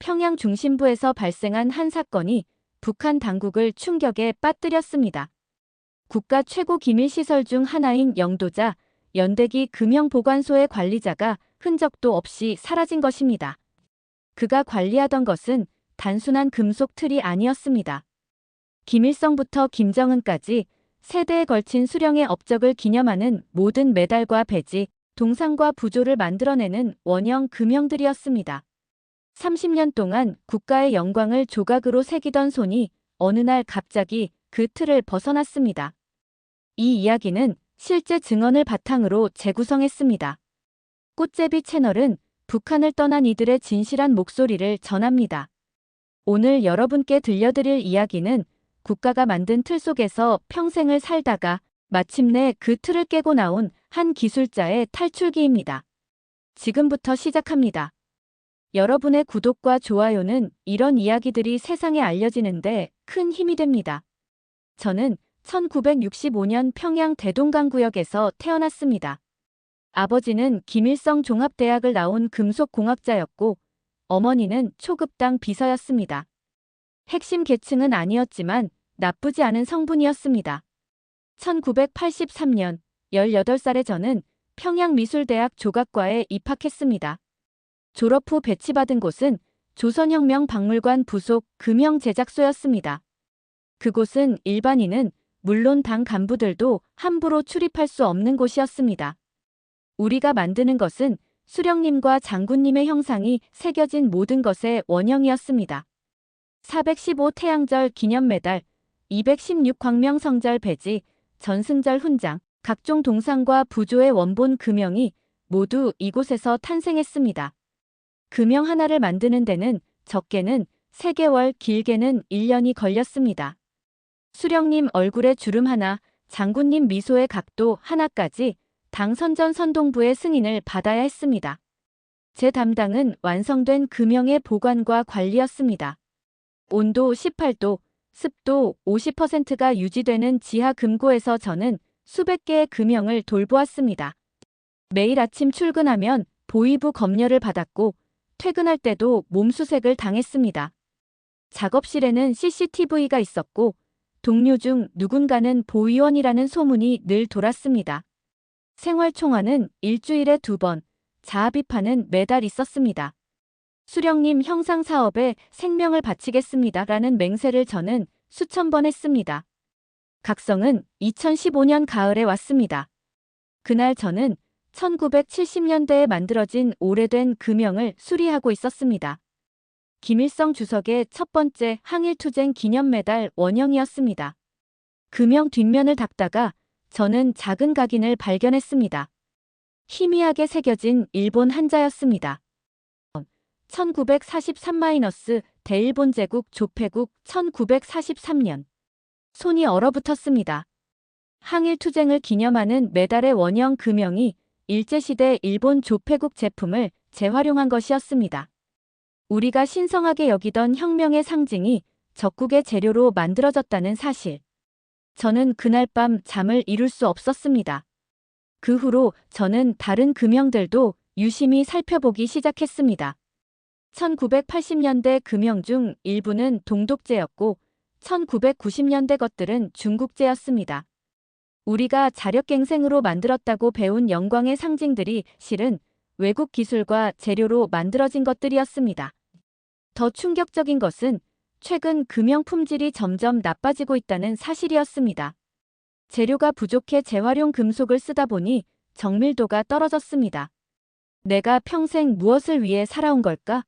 평양 중심부에서 발생한 한 사건이 북한 당국을 충격에 빠뜨렸습니다. 국가 최고 기밀시설 중 하나인 영도자 연대기 금형보관소의 관리자가 흔적도 없이 사라진 것입니다. 그가 관리하던 것은 단순한 금속 틀이 아니었습니다. 김일성부터 김정은까지 세대에 걸친 수령의 업적을 기념하는 모든 메달과 배지, 동상과 부조를 만들어내는 원형 금형들이었습니다. 30년 동안 국가의 영광을 조각으로 새기던 손이 어느 날 갑자기 그 틀을 벗어났습니다. 이 이야기는 실제 증언을 바탕으로 재구성했습니다. 꽃제비 채널은 북한을 떠난 이들의 진실한 목소리를 전합니다. 오늘 여러분께 들려드릴 이야기는 국가가 만든 틀 속에서 평생을 살다가 마침내 그 틀을 깨고 나온 한 기술자의 탈출기입니다. 지금부터 시작합니다. 여러분의 구독과 좋아요는 이런 이야기들이 세상에 알려지는데 큰 힘이 됩니다. 저는 1965년 평양 대동강구역에서 태어났습니다. 아버지는 김일성 종합대학을 나온 금속공학자였고 어머니는 초급당 비서였습니다. 핵심 계층은 아니었지만 나쁘지 않은 성분이었습니다. 1983년 18살의 저는 평양미술대학 조각과에 입학했습니다. 졸업 후 배치받은 곳은 조선혁명 박물관 부속 금형제작소였습니다. 그곳은 일반인은 물론 당 간부들도 함부로 출입할 수 없는 곳이었습니다. 우리가 만드는 것은 수령님과 장군님의 형상이 새겨진 모든 것의 원형이었습니다. 415 태양절 기념 메달, 216 광명성절 배지, 전승절 훈장, 각종 동상과 부조의 원본 금형이 모두 이곳에서 탄생했습니다. 금형 하나를 만드는 데는 적게는 3개월, 길게는 1년이 걸렸습니다. 수령님 얼굴의 주름 하나, 장군님 미소의 각도 하나까지 당 선전 선동부의 승인을 받아야 했습니다. 제 담당은 완성된 금형의 보관과 관리였습니다. 온도 18도, 습도 50%가 유지되는 지하 금고에서 저는 수백 개의 금형을 돌보았습니다. 매일 아침 출근하면 보위부 검열을 받았고 퇴근할 때도 몸수색을 당했습니다. 작업실에는 CCTV가 있었고 동료 중 누군가는 보위원이라는 소문이 늘 돌았습니다. 생활총화는 일주일에 2번, 자아비판은 매달 있었습니다. 수령님 형상사업에 생명을 바치겠습니다라는 맹세를 저는 수천 번 했습니다. 각성은 2015년 가을에 왔습니다. 그날 저는 1970년대에 만들어진 오래된 금형을 수리하고 있었습니다. 김일성 주석의 첫 번째 항일투쟁 기념메달 원형이었습니다. 금형 뒷면을 닦다가 저는 작은 각인을 발견했습니다. 희미하게 새겨진 일본 한자였습니다. 1943- 대일본 제국 조폐국 1943년. 손이 얼어붙었습니다. 항일투쟁을 기념하는 메달의 원형 금형이 일제시대 일본 조폐국 제품을 재활용한 것이었습니다. 우리가 신성하게 여기던 혁명의 상징이 적국의 재료로 만들어졌다는 사실. 저는 그날 밤 잠을 이룰 수 없었습니다. 그 후로 저는 다른 금형들도 유심히 살펴보기 시작했습니다. 1980년대 금형 중 일부는 동독제였고 1990년대 것들은 중국제였습니다. 우리가 자력갱생으로 만들었다고 배운 영광의 상징들이 실은 외국 기술과 재료로 만들어진 것들이었습니다. 더 충격적인 것은 최근 금형 품질이 점점 나빠지고 있다는 사실이었습니다. 재료가 부족해 재활용 금속을 쓰다 보니 정밀도가 떨어졌습니다. 내가 평생 무엇을 위해 살아온 걸까?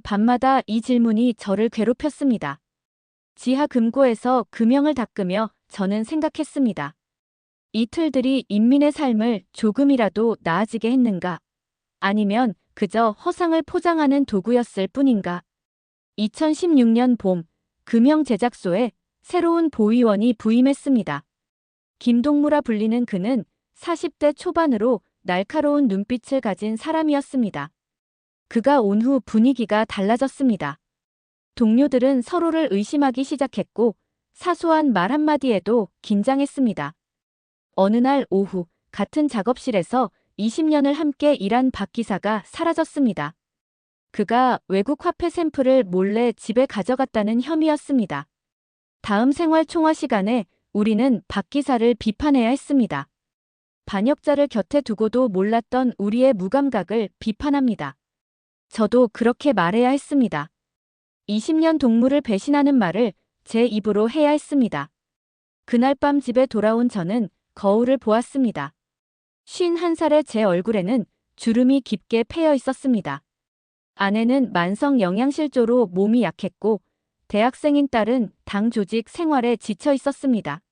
밤마다 이 질문이 저를 괴롭혔습니다. 지하 금고에서 금형을 닦으며 저는 생각했습니다. 이 틀들이 인민의 삶을 조금이라도 나아지게 했는가? 아니면 그저 허상을 포장하는 도구였을 뿐인가? 2016년 봄, 금형 제작소에 새로운 보위원이 부임했습니다. 김동무라 불리는 그는 40대 초반으로 날카로운 눈빛을 가진 사람이었습니다. 그가 온 후 분위기가 달라졌습니다. 동료들은 서로를 의심하기 시작했고 사소한 말 한마디에도 긴장했습니다. 어느 날 오후 같은 작업실에서 20년을 함께 일한 박 기사가 사라졌습니다. 그가 외국 화폐 샘플을 몰래 집에 가져갔다는 혐의였습니다. 다음 생활 총화 시간에 우리는 박 기사를 비판해야 했습니다. 반역자를 곁에 두고도 몰랐던 우리의 무감각을 비판합니다. 저도 그렇게 말해야 했습니다. 20년 동무를 배신하는 말을 제 입으로 해야 했습니다. 그날 밤 집에 돌아온 저는 거울을 보았습니다. 51살의 제 얼굴에는 주름이 깊게 패여 있었습니다. 아내는 만성 영양실조로 몸이 약했고 대학생인 딸은 당 조직 생활에 지쳐 있었습니다.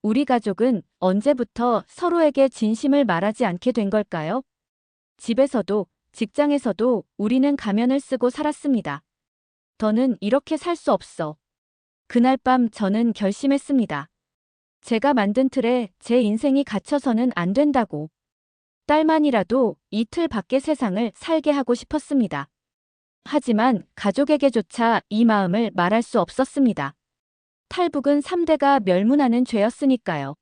우리 가족은 언제부터 서로에게 진심을 말하지 않게 된 걸까요? 집에서도 직장에서도 우리는 가면을 쓰고 살았습니다. 더는 이렇게 살 수 없어. 그날 밤 저는 결심했습니다. 제가 만든 틀에 제 인생이 갇혀서는 안 된다고. 딸만이라도 이틀 밖의 세상을 살게 하고 싶었습니다. 하지만 가족에게조차 이 마음을 말할 수 없었습니다. 탈북은 3대가 멸문하는 죄였으니까요.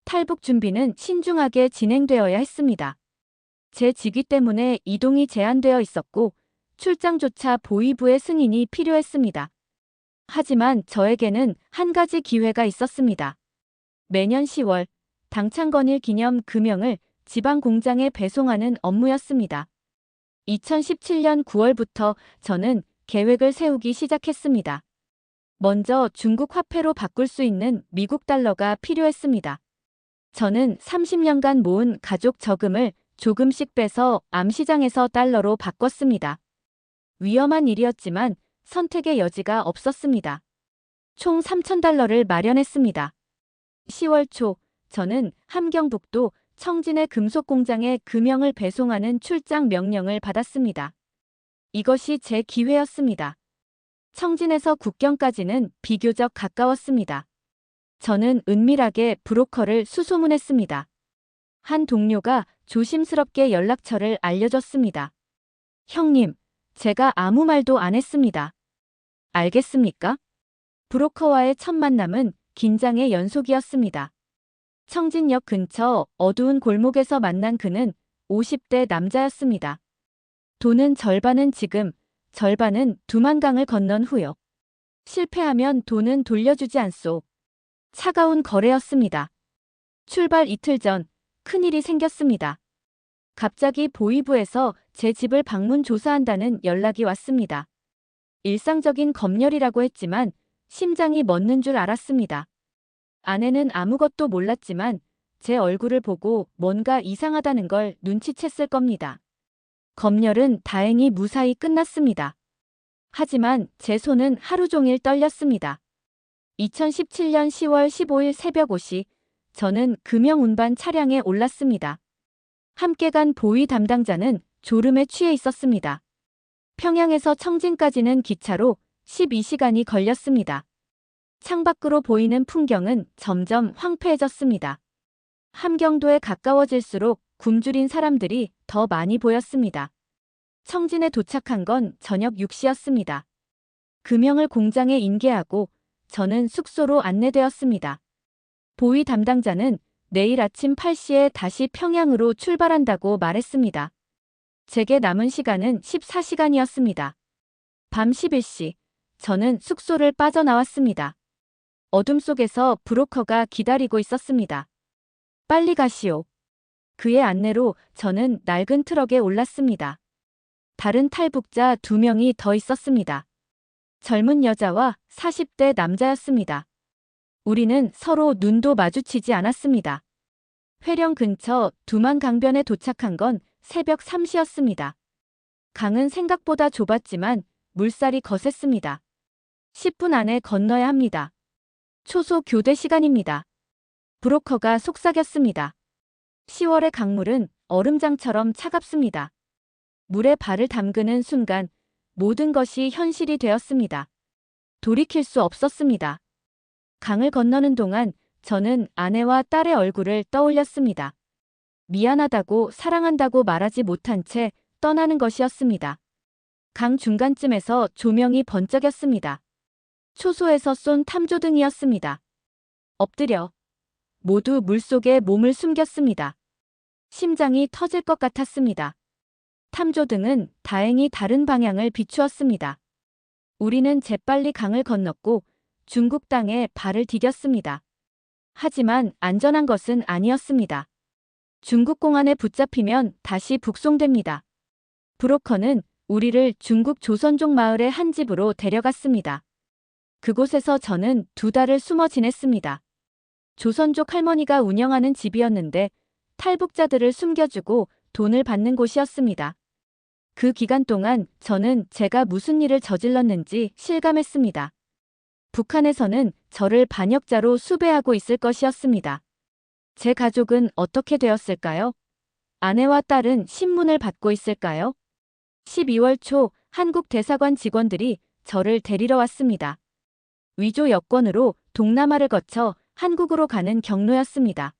탈북 준비는 신중하게 진행되어야 했습니다. 제 직위 때문에 이동이 제한되어 있었고 출장조차 보위부의 승인이 필요했습니다. 하지만 저에게는 한 가지 기회가 있었습니다. 매년 10월 당창건일 기념 금형을 지방 공장에 배송하는 업무였습니다. 2017년 9월부터 저는 계획을 세우기 시작했습니다. 먼저 중국 화폐로 바꿀 수 있는 미국 달러가 필요했습니다. 저는 30년간 모은 가족 저금을 조금씩 빼서 암시장에서 달러로 바꿨습니다. 위험한 일이었지만 선택의 여지가 없었습니다. 총 3,000달러를 마련했습니다. 10월 초 저는 함경북도 청진의 금속 공장에 금형을 배송하는 출장 명령을 받았습니다. 이것이 제 기회였습니다. 청진에서 국경까지는 비교적 가까웠습니다. 저는 은밀하게 브로커를 수소문했습니다. 한 동료가 조심스럽게 연락처를 알려줬습니다. 형님, 제가 아무 말도 안 했습니다. 알겠습니까? 브로커와의 첫 만남은 긴장의 연속이었습니다. 청진역 근처 어두운 골목에서 만난 그는 50대 남자였습니다. 돈은 절반은 지금, 절반은 두만강을 건넌 후요. 실패하면 돈은 돌려주지 않소. 차가운 거래였습니다. 출발 이틀 전 큰일이 생겼습니다. 갑자기 보위부에서 제 집을 방문 조사한다는 연락이 왔습니다. 일상적인 검열이라고 했지만 심장이 멎는 줄 알았습니다. 아내는 아무것도 몰랐지만 제 얼굴을 보고 뭔가 이상하다는 걸 눈치챘을 겁니다. 검열은 다행히 무사히 끝났습니다. 하지만 제 손은 하루 종일 떨렸습니다. 2017년 10월 15일 새벽 5시 저는 금형 운반 차량에 올랐습니다. 함께 간 보위 담당자는 졸음에 취해 있었습니다. 평양에서 청진까지는 기차로 12시간이 걸렸습니다. 창밖으로 보이는 풍경은 점점 황폐해졌습니다. 함경도에 가까워질수록 굶주린 사람들이 더 많이 보였습니다. 청진에 도착한 건 저녁 6시였습니다. 금형을 공장에 인계하고 저는 숙소로 안내되었습니다. 보위 담당자는 내일 아침 8시에 다시 평양으로 출발한다고 말했습니다. 제게 남은 시간은 14시간이었습니다. 밤 11시, 저는 숙소를 빠져나왔습니다. 어둠 속에서 브로커가 기다리고 있었습니다. 빨리 가시오. 그의 안내로 저는 낡은 트럭에 올랐습니다. 다른 탈북자 2명이 더 있었습니다. 젊은 여자와 40대 남자였습니다. 우리는 서로 눈도 마주치지 않았습니다. 회령 근처 두만강변에 도착한 건 새벽 3시였습니다. 강은 생각보다 좁았지만 물살이 거셌습니다. 10분 안에 건너야 합니다. 초소 교대 시간입니다. 브로커가 속삭였습니다. 10월의 강물은 얼음장처럼 차갑습니다. 물에 발을 담그는 순간 모든 것이 현실이 되었습니다. 돌이킬 수 없었습니다. 강을 건너는 동안 저는 아내와 딸의 얼굴을 떠올렸습니다. 미안하다고 사랑한다고 말하지 못한 채 떠나는 것이었습니다. 강 중간쯤에서 조명이 번쩍였습니다. 초소에서 쏜 탐조등이었습니다. 엎드려 모두 물속에 몸을 숨겼습니다. 심장이 터질 것 같았습니다. 탐조 등은 다행히 다른 방향을 비추었습니다. 우리는 재빨리 강을 건넜고 중국 땅에 발을 디뎠습니다. 하지만 안전한 것은 아니었습니다. 중국 공안에 붙잡히면 다시 북송됩니다. 브로커는 우리를 중국 조선족 마을의 한 집으로 데려갔습니다. 그곳에서 저는 2달을 숨어 지냈습니다. 조선족 할머니가 운영하는 집이었는데 탈북자들을 숨겨주고 돈을 받는 곳이었습니다. 그 기간 동안 저는 제가 무슨 일을 저질렀는지 실감했습니다. 북한에서는 저를 반역자로 수배하고 있을 것이었습니다. 제 가족은 어떻게 되었을까요? 아내와 딸은 신문을 받고 있을까요? 12월 초 한국 대사관 직원들이 저를 데리러 왔습니다. 위조 여권으로 동남아를 거쳐 한국으로 가는 경로였습니다.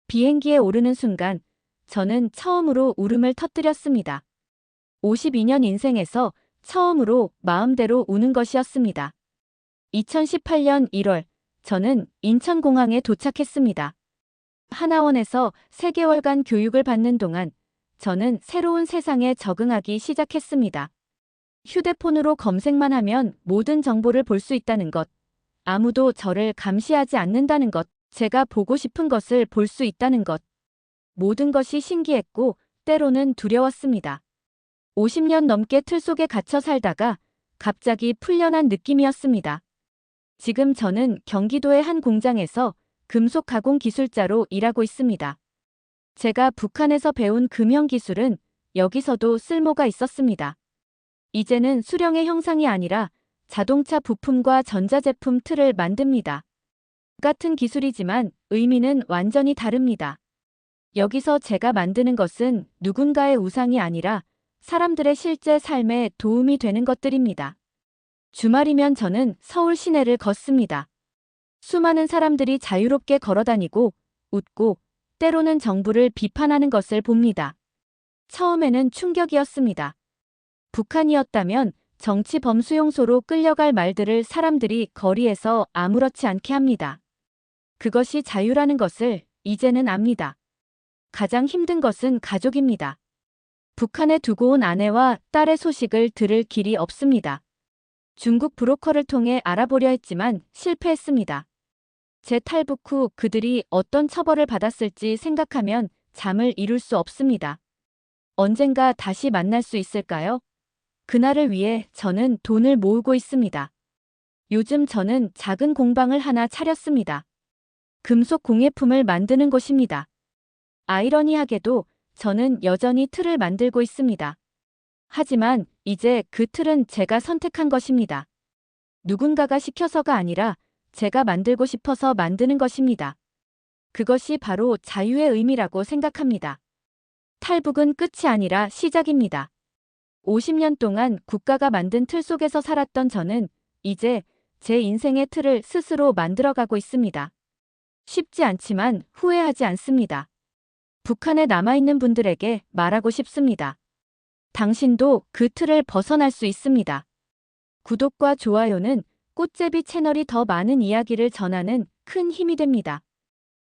비행기에 오르는 순간 저는 처음으로 울음을 터뜨렸습니다. 52년 인생에서 처음으로 마음대로 우는 것이었습니다. 2018년 1월 저는 인천공항에 도착했습니다. 하나원에서 3개월간 교육을 받는 동안 저는 새로운 세상에 적응하기 시작했습니다. 휴대폰으로 검색만 하면 모든 정보를 볼 수 있다는 것, 아무도 저를 감시하지 않는다는 것, 제가 보고 싶은 것을 볼 수 있다는 것, 모든 것이 신기했고 때로는 두려웠습니다. 50년 넘게 틀 속에 갇혀 살다가 갑자기 풀려난 느낌이었습니다. 지금 저는 경기도의 한 공장에서 금속 가공 기술자로 일하고 있습니다. 제가 북한에서 배운 금형 기술은 여기서도 쓸모가 있었습니다. 이제는 수령의 형상이 아니라 자동차 부품과 전자제품 틀을 만듭니다. 같은 기술이지만 의미는 완전히 다릅니다. 여기서 제가 만드는 것은 누군가의 우상이 아니라 사람들의 실제 삶에 도움이 되는 것들입니다. 주말이면 저는 서울 시내를 걷습니다. 수많은 사람들이 자유롭게 걸어다니고 웃고 때로는 정부를 비판하는 것을 봅니다. 처음에는 충격이었습니다. 북한이었다면 정치 범수용소로 끌려갈 말들을 사람들이 거리에서 아무렇지 않게 합니다. 그것이 자유라는 것을 이제는 압니다. 가장 힘든 것은 가족입니다. 북한에 두고 온 아내와 딸의 소식을 들을 길이 없습니다. 중국 브로커를 통해 알아보려 했지만 실패했습니다. 제 탈북 후 그들이 어떤 처벌을 받았을지 생각하면 잠을 이룰 수 없습니다. 언젠가 다시 만날 수 있을까요? 그날을 위해 저는 돈을 모으고 있습니다. 요즘 저는 작은 공방을 하나 차렸습니다. 금속 공예품을 만드는 곳입니다. 아이러니하게도 저는 여전히 틀을 만들고 있습니다. 하지만 이제 그 틀은 제가 선택한 것입니다. 누군가가 시켜서가 아니라 제가 만들고 싶어서 만드는 것입니다. 그것이 바로 자유의 의미라고 생각합니다. 탈북은 끝이 아니라 시작입니다. 50년 동안 국가가 만든 틀 속에서 살았던 저는 이제 제 인생의 틀을 스스로 만들어가고 있습니다. 쉽지 않지만 후회하지 않습니다. 북한에 남아있는 분들에게 말하고 싶습니다. 당신도 그 틀을 벗어날 수 있습니다. 구독과 좋아요는 꽃제비 채널이 더 많은 이야기를 전하는 큰 힘이 됩니다.